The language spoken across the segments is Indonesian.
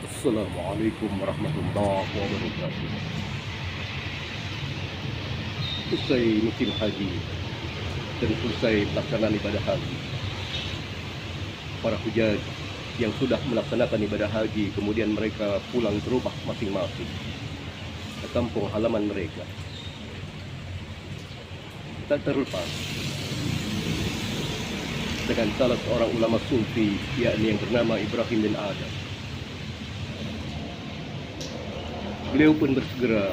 Assalamualaikum warahmatullahi wabarakatuh. Usai musim haji dan usai pelaksanaan ibadah haji, para hujaj yang sudah melaksanakan ibadah haji kemudian mereka pulang ke rumah masing-masing, ke kampung halaman mereka. Tak terlepas dengan salah seorang ulama sufi, yakni yang bernama Ibrahim bin Adam. Beliau pun bersegera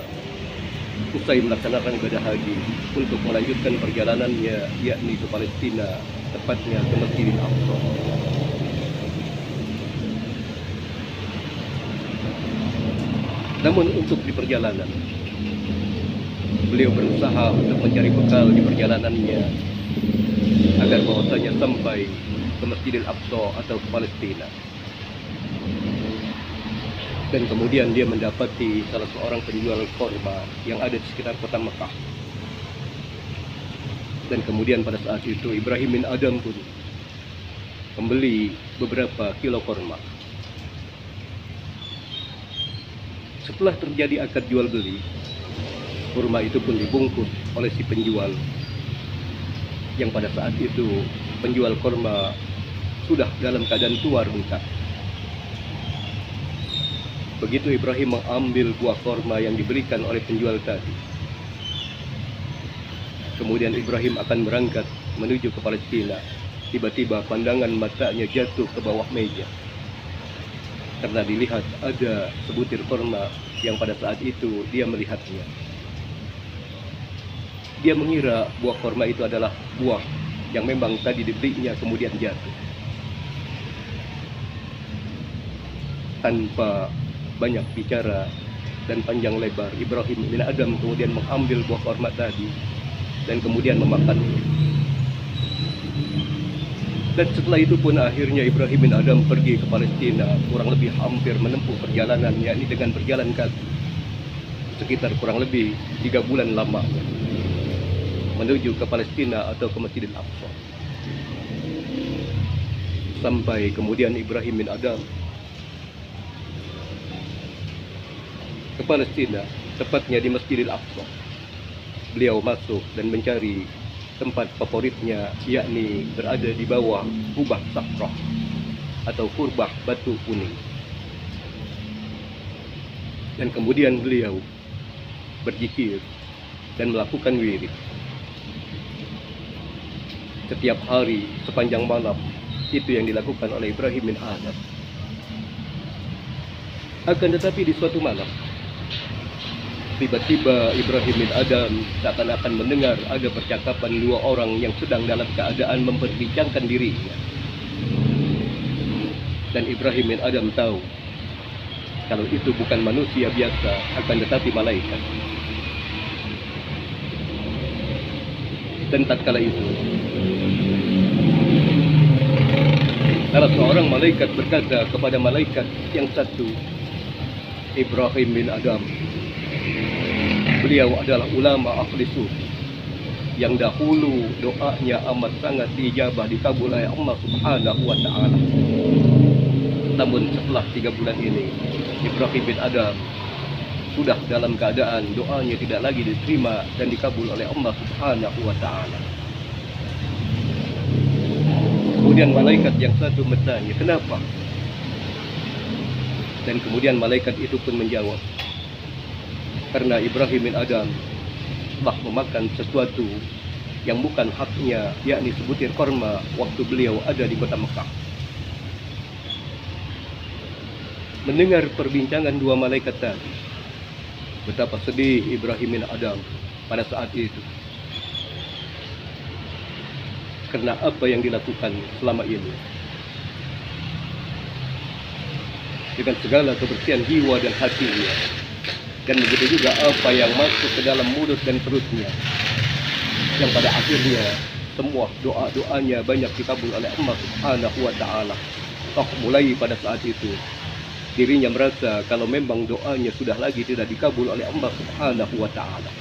usai melaksanakan ibadah haji untuk melanjutkan perjalanannya, yakni ke Palestina, tepatnya ke Masjidil Aqsa. Namun untuk di perjalanan, beliau berusaha untuk mencari bekal di perjalanannya agar bahwasanya sampai ke Masjidil Aqsa atau ke Palestina. Dan kemudian dia mendapati salah seorang penjual korma yang ada di sekitar kota Mekah. Dan kemudian pada saat itu Ibrahim bin Adam pun membeli beberapa kilo korma. Setelah terjadi akad jual beli, kurma itu pun dibungkus oleh si penjual, yang pada saat itu penjual korma sudah dalam keadaan tua renta. Begitu Ibrahim mengambil buah korma yang diberikan oleh penjual tadi, kemudian Ibrahim akan berangkat menuju ke Palestina. Tiba-tiba pandangan matanya jatuh ke bawah meja, karena dilihat ada sebutir korma yang pada saat itu dia melihatnya. Dia mengira buah korma itu adalah buah yang memang tadi dibelinya kemudian jatuh. Tanpa banyak bicara dan panjang lebar, Ibrahim bin Adam kemudian mengambil buah korma tadi dan kemudian memakannya. Dan setelah itu pun akhirnya Ibrahim bin Adam pergi ke Palestina, kurang lebih hampir menempuh perjalanan, yakni dengan berjalan kaki sekitar kurang lebih 3 bulan lamanya menuju ke Palestina atau ke Masjidil Aqsa. Sampai kemudian Ibrahim bin Adam ke Palestina, tepatnya di Masjidil Aqsa. Beliau masuk dan mencari tempat favoritnya, yakni berada di bawah kubah sakrah atau kurbah batu kuning. Dan kemudian beliau berzikir dan melakukan wirid. Setiap hari sepanjang malam itu yang dilakukan oleh Ibrahim bin Adam. Akan tetapi di suatu malam, tiba-tiba Ibrahim bin Adam seakan-akan mendengar ada percakapan 2 orang yang sedang dalam keadaan memperbincangkan dirinya. Dan Ibrahim bin Adam tahu kalau itu bukan manusia biasa, akan tetapi malaikat. Dan tatkala itu salah seorang malaikat berkata kepada malaikat yang satu, Ibrahim bin Adam, beliau adalah ulama ahli sufi yang dahulu doanya amat sangat diijabah, dikabul oleh Allah Subhanahu wa ta'ala. Namun setelah 3 bulan ini, Ibrahim bin Adam sudah dalam keadaan doanya tidak lagi diterima dan dikabul oleh Allah Subhanahu wa ta'ala. Kemudian malaikat yang satu bertanya, kenapa? Dan kemudian malaikat itu pun menjawab, karena Ibrahim bin Adam telah memakan sesuatu yang bukan haknya, yakni sebutir korma waktu beliau ada di kota Mekah. Mendengar perbincangan 2 malaikat tadi, betapa sedih Ibrahim bin Adam pada saat itu, karena apa yang dilakukan selama ini. Dengan segala kebersihan jiwa dan hatinya, dan begitu juga apa yang masuk ke dalam mulut dan perutnya, yang pada akhirnya semua doa-doanya banyak dikabul oleh Allah Subhanahu wa ta'ala. Mulai pada saat itu dirinya merasa kalau memang doanya sudah lagi tidak dikabul oleh Allah Subhanahu wa ta'ala.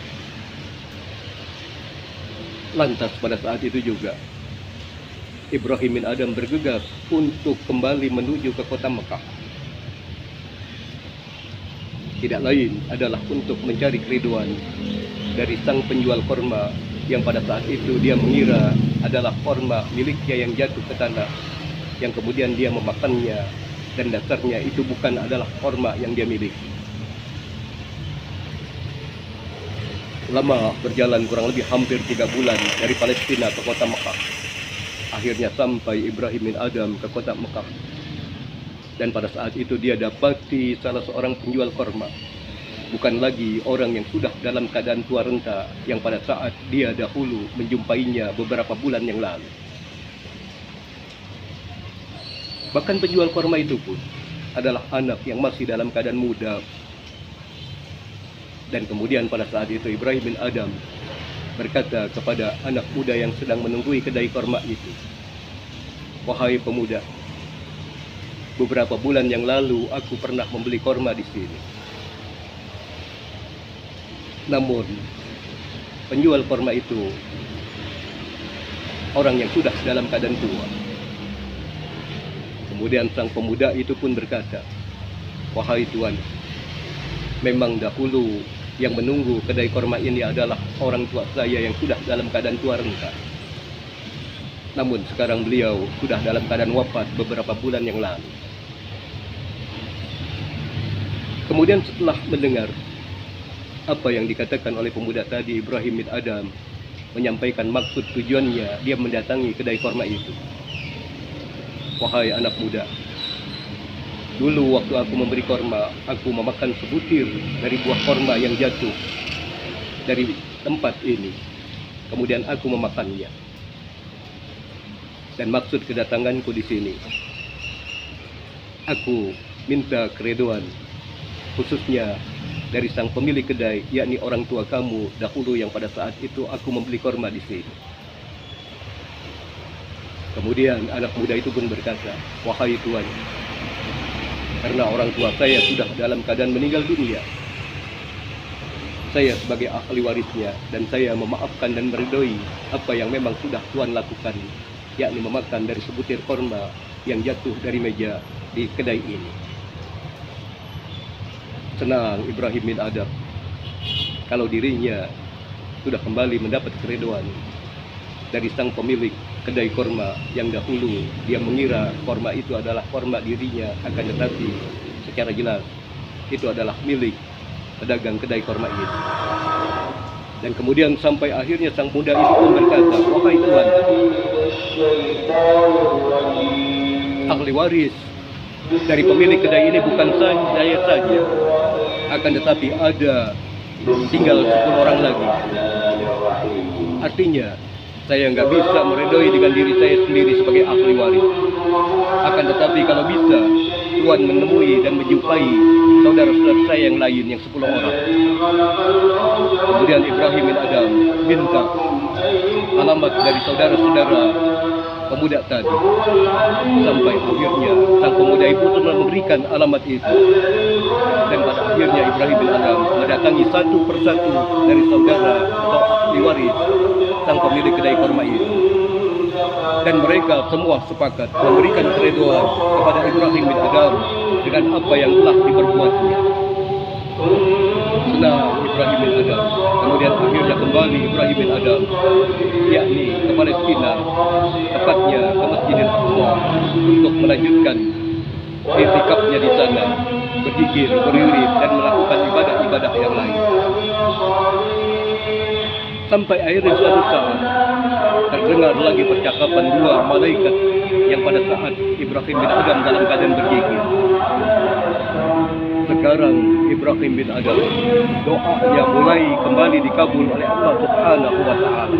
Lantas pada saat itu juga Ibrahim bin Adam bergegas untuk kembali menuju ke kota Mekah. tidak lain adalah untuk mencari keriduan dari sang penjual korma yang pada saat itu dia mengira adalah korma miliknya yang jatuh ke tanah, yang kemudian dia memakannya, dan dasarnya itu bukan adalah korma yang dia miliki. Lama berjalan kurang lebih hampir 3 bulan dari Palestina ke kota Mekah. Akhirnya sampai Ibrahim bin Adham ke kota Mekah. Dan pada saat itu dia dapati salah seorang penjual korma. Bukan lagi orang yang sudah dalam keadaan tua renta yang pada saat dia dahulu menjumpainya beberapa bulan yang lalu. Bahkan penjual korma itu pun adalah anak yang masih dalam keadaan muda. Dan kemudian pada saat itu Ibrahim bin Adham berkata kepada anak muda yang sedang menunggui kedai korma itu, "Wahai pemuda, beberapa bulan yang lalu aku pernah membeli korma di sini. Namun penjual korma itu orang yang sudah dalam keadaan tua." Kemudian sang pemuda itu pun berkata, "Wahai tuan, memang dahulu yang menunggu kedai korma ini adalah orang tua saya yang sudah dalam keadaan tua renta. Namun sekarang beliau sudah dalam keadaan wafat beberapa bulan yang lalu." Kemudian setelah mendengar apa yang dikatakan oleh pemuda tadi, Ibrahim bin Adham menyampaikan maksud tujuannya dia mendatangi kedai korma itu. "Wahai anak muda, dulu waktu aku memberi korma, aku memakan sebutir dari buah korma yang jatuh dari tempat ini. Kemudian aku memakannya. Dan maksud kedatanganku di sini, aku minta keredoan khususnya dari sang pemilik kedai, yakni orang tua kamu dahulu yang pada saat itu aku membeli korma di sini." Kemudian anak muda itu pun berkata, "Wahai tuan, karena orang tua saya sudah dalam keadaan meninggal dunia, saya sebagai ahli warisnya dan saya memaafkan dan meridhoi apa yang memang sudah tuan lakukan, yakni memakan dari sebutir korma yang jatuh dari meja di kedai ini." Senang Ibrahim bin Adham kalau dirinya sudah kembali mendapat keridhaan dari sang pemilik kedai korma yang dahulu dia mengira korma itu adalah korma dirinya, akan tetapi secara jelas itu adalah milik pedagang kedai korma itu. Dan kemudian sampai akhirnya sang muda itu pun berkata, "Wahai tuan, ahli waris dari pemilik kedai ini bukan saya saja, akan tetapi ada tinggal 10 orang lagi. Artinya saya nggak bisa meridhoi dengan diri saya sendiri sebagai ahli waris. Akan tetapi kalau bisa, tuan menemui dan menjumpai saudara-saudara saya yang lain yang 10 orang." Kemudian Ibrahim bin Adham minta alamat dari saudara-saudara pemuda tadi. Sampai akhirnya sang pemuda itu telah memberikan alamat itu. Dan pada akhirnya Ibrahim bin Adham mendatangi satu persatu dari saudara atau ahli waris sang pemilik kedai korma itu. Dan mereka semua sepakat memberikan keridhaan kepada Ibrahim bin Adham dengan apa yang telah diperbuatnya. Senang Ibrahim bin Adham. Kemudian akhirnya kembali Ibrahim bin Adham, yakni ke Palestina, tepatnya ke Masjidil Aqsa, untuk melanjutkan i'tikafnya di sana, berzikir, berwirid, dan melakukan ibadah-ibadah yang lain. Sampai akhirnya suatu saat terdengar lagi percakapan 2 malaikat yang pada saat Ibrahim bin Adham dalam keadaan berzikir. Sekarang Ibrahim bin Adham doanya mulai kembali dikabul oleh Allah Subhanahu wa ta'ala.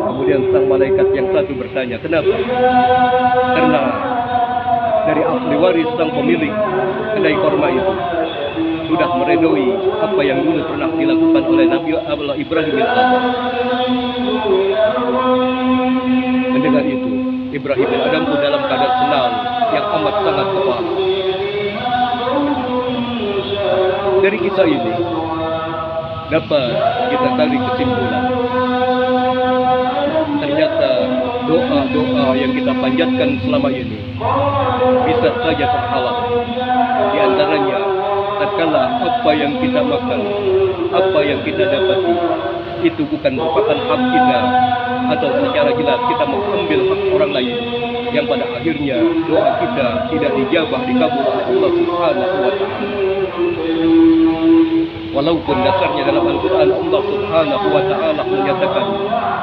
Kemudian sang malaikat yang satu bertanya, "Kenapa?" "Karena dari ahli waris sang pemilik kedai korma itu sudah meridhoi apa yang dulu pernah dilakukan oleh Nabi Allah Ibrahim bin Adham." Mendengar itu, Ibrahim bin Adham pun dalam keadaan senang yang amat sangat kepala. Dari kisah ini dapat kita tarik kesimpulan, ternyata doa-doa yang kita panjatkan selama ini bisa saja terhalang. Di antaranya segala apa yang kita makan, apa yang kita dapati, itu bukan merupakan hak kita, atau secara jelas kita mengambil hak orang lain, yang pada akhirnya doa kita tidak dijabah, dikabul oleh Allah Subhanahu wa Ta'ala. Walaupun dasarnya dalam Al-Quran Allah Subhanahu wa Ta'ala menyatakan,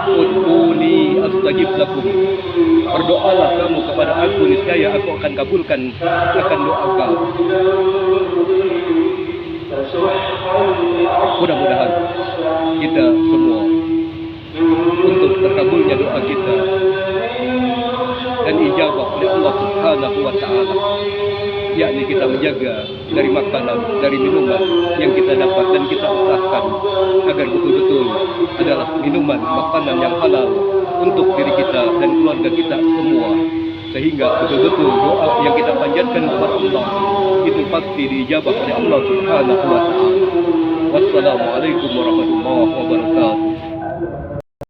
ud'uni astajib lakum, berdoalah kamu kepada aku, niscaya aku akan kabulkan akan doa kamu. Mudah-mudahan kita semua untuk terkabulnya doa kita dan ijabah oleh Allah Subhanahu wa Ta'ala, yakni kita menjaga dari makanan, dari minuman yang kita dapat, dan kita usahakan agar betul-betul adalah minuman, makanan yang halal untuk diri kita dan keluarga kita semua, sehingga betul-betul doa yang kita panjatkan kepada Allah itu pasti diijabah oleh Allah Subhanahu wa Ta'ala. Wassalamualaikum warahmatullahi wabarakatuh.